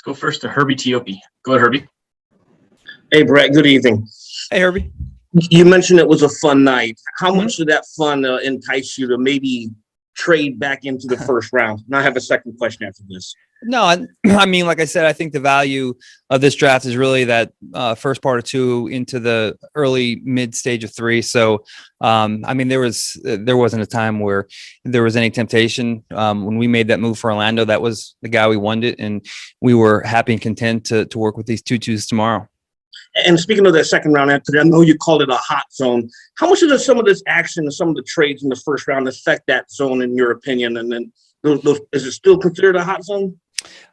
go first to Herbie Tiopi. Go ahead, Herbie. Hey, Brett, good evening. Hey, Herbie. You mentioned it was a fun night. How much did that fun entice you to maybe trade back into the first round? And I have a second question after this. No, I mean, like I said, I think the value of this draft is really that first part of 2 into the early mid stage of 3. So, I mean, there wasn't a time where there was any temptation. When we made that move for Orlando, that was the guy we wanted, and we were happy and content to work with these 2-2s tomorrow. And speaking of that second round, Anthony, I know you called it a hot zone. How much does some of this action and some of the trades in the first round affect that zone, in your opinion? And then, is it still considered a hot zone?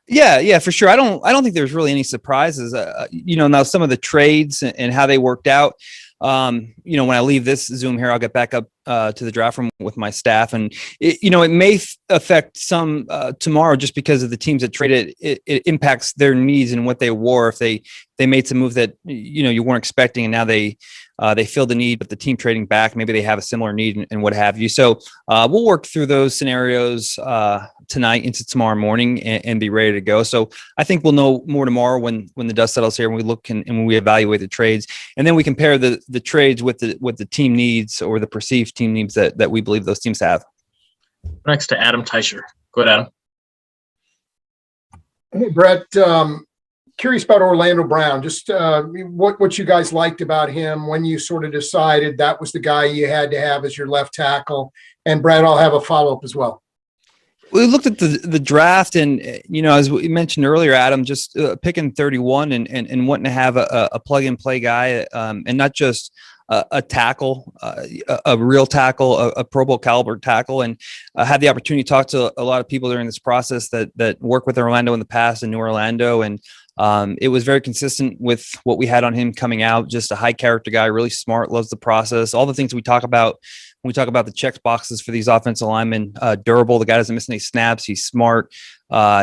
Yeah, for sure. I don't think there's really any surprises. Now some of the trades and how they worked out. When I leave this Zoom here, I'll get back up to the draft room with my staff, and it may affect some tomorrow just because of the teams that traded. It impacts their needs and what they wore. If they made some move that you weren't expecting, and now they filled the need, but the team trading back, maybe they have a similar need and what have you. So we'll work through those scenarios tonight into tomorrow morning and be ready to go. So I think we'll know more tomorrow when the dust settles here, and we look and when we evaluate the trades, and then we compare the trades with the team needs or the perceived team needs that we believe those teams have. Next to Adam Teicher. Go ahead, Adam. Hey, Brett. Curious about Orlando Brown. Just what you guys liked about him when you sort of decided that was the guy you had to have as your left tackle. And Brett, I'll have a follow-up as well. We looked at the draft, and as we mentioned earlier, Adam, just picking 31 and wanting to have a plug and play guy, and not just a tackle, a real tackle, a Pro Bowl caliber tackle, and had the opportunity to talk to a lot of people during this process that worked with Orlando in the past and knew Orlando, and it was very consistent with what we had on him coming out. Just a high character guy, really smart, loves the process, all the things we talk about when we talk about the check boxes for these offensive linemen. Durable, the guy doesn't miss any snaps. He's smart.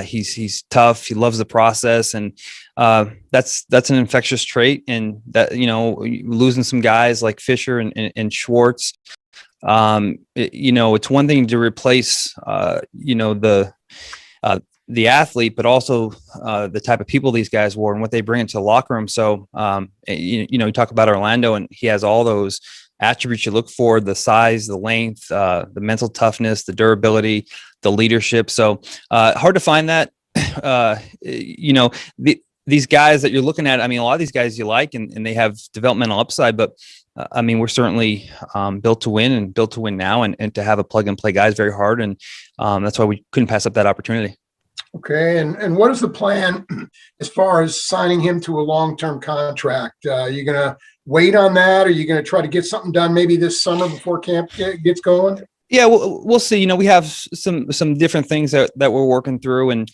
He's tough. He loves the process, and that's an infectious trait. And that losing some guys like Fisher and Schwartz, it's one thing to replace the athlete, but also the type of people these guys were and what they bring into the locker room. So you talk about Orlando, and he has all those attributes you look for: the size, the length, the mental toughness, the durability, the leadership. So hard to find that. These guys that you're looking at, I mean, a lot of these guys you like, and they have developmental upside, but I mean, we're certainly built to win and built to win now, and to have a plug and play guy is very hard. And that's why we couldn't pass up that opportunity. Okay. And what is the plan as far as signing him to a long-term contract? Are you going to wait on that? Or are you going to try to get something done maybe this summer before camp gets going? Yeah, we'll see. We have some different things that we're working through, and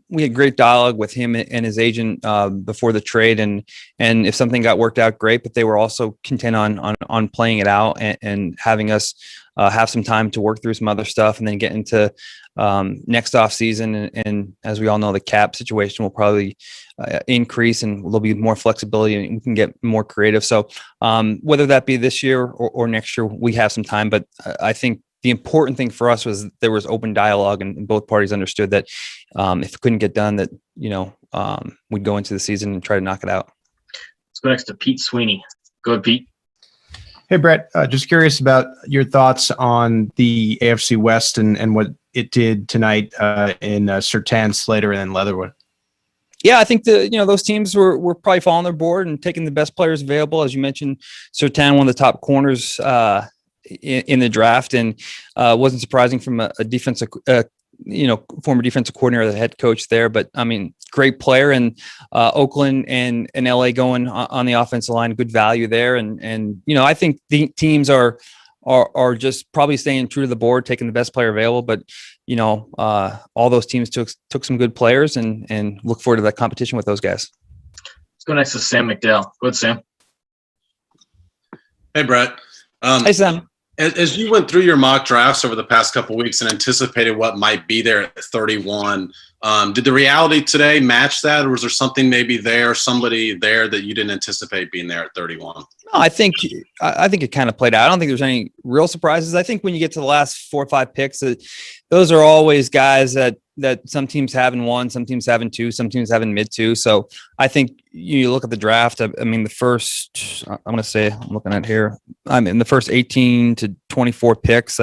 we had great dialogue with him and his agent before the trade, and if something got worked out, great. But they were also content on playing it out and having us have some time to work through some other stuff, and then get into next off season. And as we all know, the cap situation will probably increase, and there'll be more flexibility, and we can get more creative. So whether that be this year or next year, we have some time. But I think the important thing for us was there was open dialogue, and both parties understood that if it couldn't get done, that we'd go into the season and try to knock it out. Let's go next to Pete Sweeney. Go ahead, Pete. Hey, Brett, just curious about your thoughts on the AFC West and what it did tonight in Surtain, Slater, and then Leatherwood. Yeah, I think those teams were probably following their board and taking the best players available. As you mentioned, Surtain, one of the top corners in the draft, and wasn't surprising from a defensive, former defensive coordinator, the head coach there. But I mean, great player, and Oakland and LA going on the offensive line, good value there. And I think the teams are just probably staying true to the board, taking the best player available. But all those teams took some good players, and look forward to that competition with those guys. Let's go next to Sam McDowell. Go ahead, Sam. Hey, Brett. Hey, Sam. As you went through your mock drafts over the past couple of weeks and anticipated what might be there at 31, did the reality today match that, or was there something maybe there, somebody there that you didn't anticipate being there at 31? No, I think it kind of played out. I don't think there's any real surprises. I think when you get to the last 4 or 5 picks, those are always guys that that some teams have in one, some teams have in two, some teams have in mid two. So I think you look at the draft. I mean, the first, I'm going to say, I'm looking at here. I mean, the first 18 to 24 picks.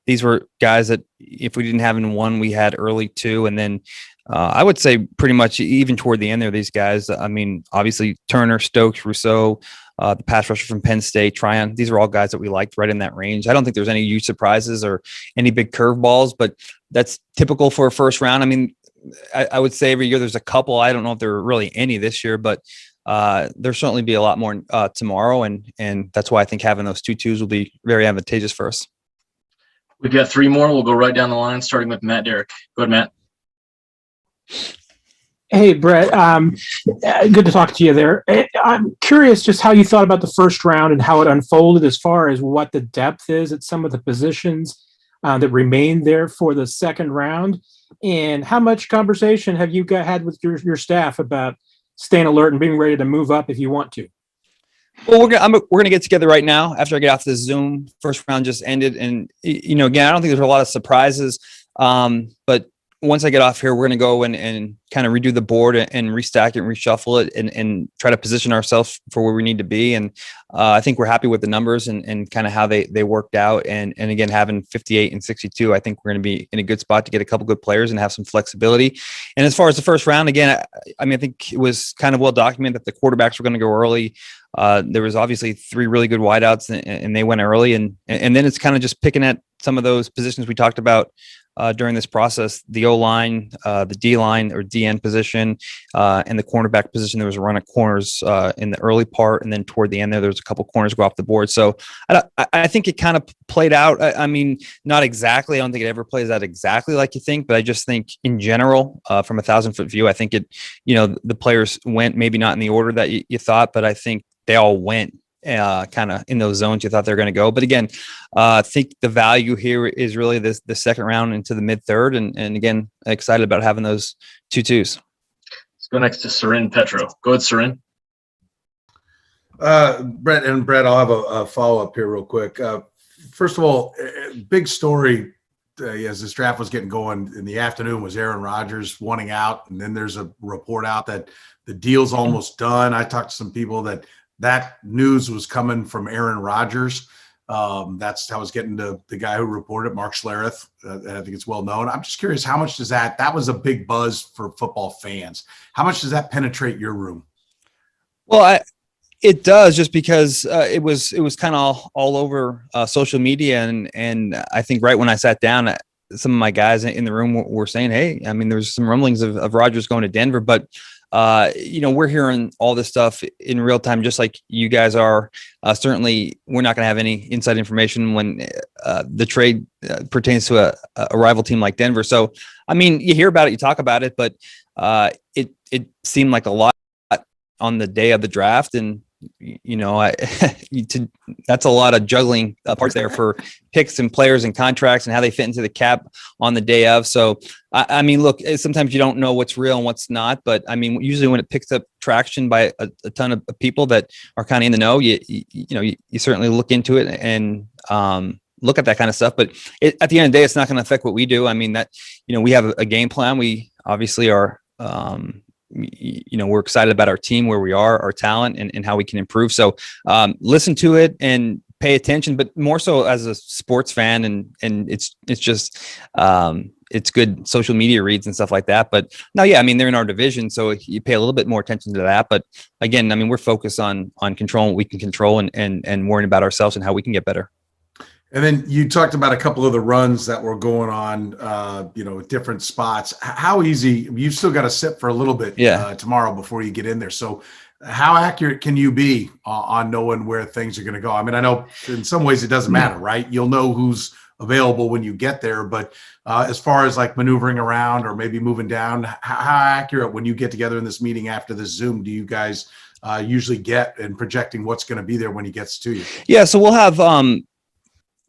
These were guys that if we didn't have in one, we had early two, and then I would say pretty much even toward the end there, these guys. I mean, obviously Turner, Stokes, Rousseau. The pass rusher from Penn State, Tryon. These are all guys that we liked right in that range. I don't think there's any huge surprises or any big curveballs, but that's typical for a first round. I mean, I would say every year there's a couple. I don't know if there are really any this year, but there'll certainly be a lot more tomorrow, and that's why I think having those 2-2s will be very advantageous for us. We've got three more. We'll go right down the line, starting with Matt Derrick. Go ahead, Matt. Hey, Brett. Good to talk to you there. I'm curious just how you thought about the first round and how it unfolded as far as what the depth is at some of the positions that remained there for the second round. And how much conversation have you had with your staff about staying alert and being ready to move up if you want to? Well, we're gonna get together right now after I get off the Zoom. First round just ended, and again, I don't think there's a lot of surprises, but once I get off here, we're going to go and kind of redo the board and restack it and reshuffle it and try to position ourselves for where we need to be. And I think we're happy with the numbers and kind of how they worked out. And again, having 58 and 62, I think we're going to be in a good spot to get a couple good players and have some flexibility. And as far as the first round, again, I mean, I think it was kind of well documented that the quarterbacks were going to go early. There was obviously three really good wideouts and they went early. And then it's kind of just picking at some of those positions we talked about during this process, the O-line, the D-line or DN position, and the cornerback position. There was a run at corners in the early part, and then toward the end there was a couple corners go off the board. So I think it kind of played out. I mean, not exactly. I don't think it ever plays out exactly like you think, but I just think in general, from a 1,000-foot view, I think the players went maybe not in the order that you thought, but I think they all went kind of in those zones you thought they're going to go. But again, I think the value here is really the second round into the mid third. And again, excited about having those 2-2s. Let's go next to Sarin Petro. Go ahead, Sarin. Brett, I'll have a follow-up here real quick. First of all, big story as this draft was getting going in the afternoon was Aaron Rodgers wanting out. And then there's a report out that the deal's almost done. I talked to some people that news was coming from Aaron Rodgers. That's how I was getting to the guy who reported, Mark Schlereth. I think it's well known. I'm just curious, how much does that was a big buzz for football fans. How much does that penetrate your room? Well, it does, just because it was kind of all over social media. And I think right when I sat down, some of my guys in the room were saying, hey, I mean, there's some rumblings of Rodgers going to Denver, but we're hearing all this stuff in real time, just like you guys are. Certainly, we're not going to have any inside information when the trade pertains to a rival team like Denver. So, I mean, you hear about it, you talk about it, but it seemed like a lot on the day of the draft, and that's a lot of juggling parts there for picks and players and contracts and how they fit into the cap on the day of. So, I mean, look, sometimes you don't know what's real and what's not, but I mean, usually when it picks up traction by a ton of people that are kind of in the know, you certainly look into it and look at that kind of stuff. But at the end of the day, it's not going to affect what we do. I mean, that we have a game plan. We obviously are. We're excited about our team, where we are, our talent, and how we can improve. So listen to it and pay attention, but more so as a sports fan, and it's just it's good social media reads and stuff like that. But no, yeah, I mean, they're in our division, so you pay a little bit more attention to that. But again, I mean, we're focused on controlling what we can control and worrying about ourselves and how we can get better. And then you talked about a couple of the runs that were going on, at different spots. How easy? You've still got to sit for a little bit tomorrow before you get in there. So how accurate can you be on knowing where things are going to go? I mean, I know in some ways it doesn't matter, right? You'll know who's available when you get there. But as far as like maneuvering around or maybe moving down, how accurate when you get together in this meeting after this Zoom do you guys usually get in projecting what's going to be there when he gets to you? Yeah, so we'll have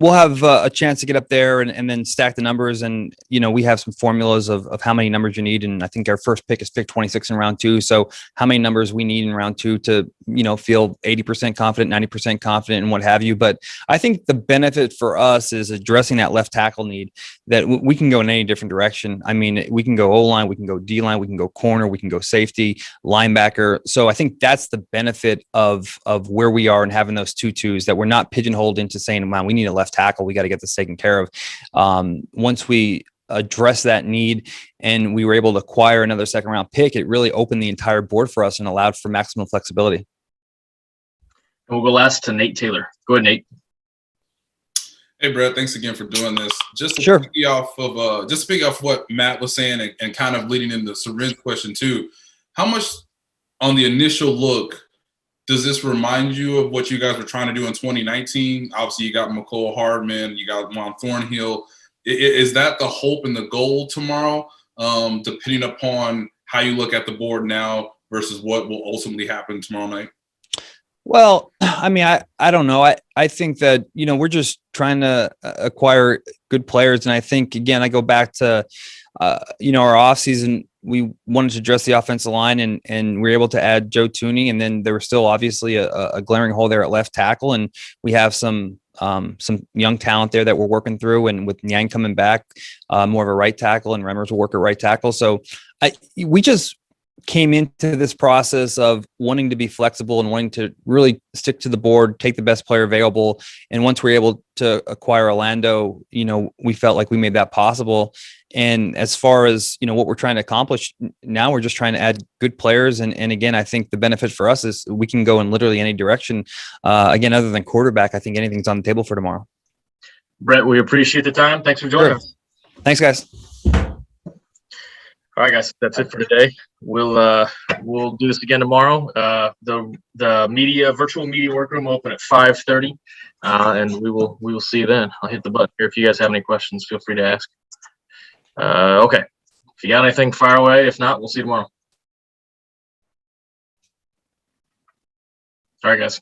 we'll have a chance to get up there and then stack the numbers. And, we have some formulas of how many numbers you need. And I think our first pick is pick 26 in round 2. So how many numbers we need in round 2 to, feel 80% confident, 90% confident and what have you. But I think the benefit for us is addressing that left tackle need, that we can go in any different direction. I mean, we can go O-line, we can go D-line, we can go corner, we can go safety, linebacker. So I think that's the benefit of where we are and having those 2-2s, that we're not pigeonholed into saying, man, we need a left tackle, we got to get this taken care of. Once we address that need and we were able to acquire another second round pick, it really opened the entire board for us and allowed for maximum flexibility. And we'll go last to Nate Taylor. Go ahead, Nate. Hey, Brett, thanks again for doing this. Just to Sure. piggy off what Matt was saying and kind of leading into Sarin's question too, how much on the initial look does this remind you of what you guys were trying to do in 2019? Obviously, you got McCole Hardman, you got Juan Thornhill. Is that the hope and the goal tomorrow, depending upon how you look at the board now versus what will ultimately happen tomorrow night? Well, I mean, I don't know. I think that, we're just trying to acquire good players. And I think, again, I go back to, our offseason, we wanted to address the offensive line and we were able to add Joe Tooney. And then there was still obviously a glaring hole there at left tackle. And we have some young talent there that we're working through. And with Yang coming back, more of a right tackle, and Remmers will work at right tackle. So we just came into this process of wanting to be flexible and wanting to really stick to the board, take the best player available. And once we were able to acquire Orlando, we felt like we made that possible. And as far as, what we're trying to accomplish now, we're just trying to add good players. And again, I think the benefit for us is we can go in literally any direction. Again, other than quarterback, I think anything's on the table for tomorrow. Brett, we appreciate the time. Thanks for joining us. Thanks, guys. All right, guys, that's it for today. We'll do this again tomorrow. The virtual media workroom will open at 5:30, and we will see you then. I'll hit the button here. If you guys have any questions, feel free to ask. Okay, if you got anything, fire away. If not, we'll see you tomorrow. All right, guys.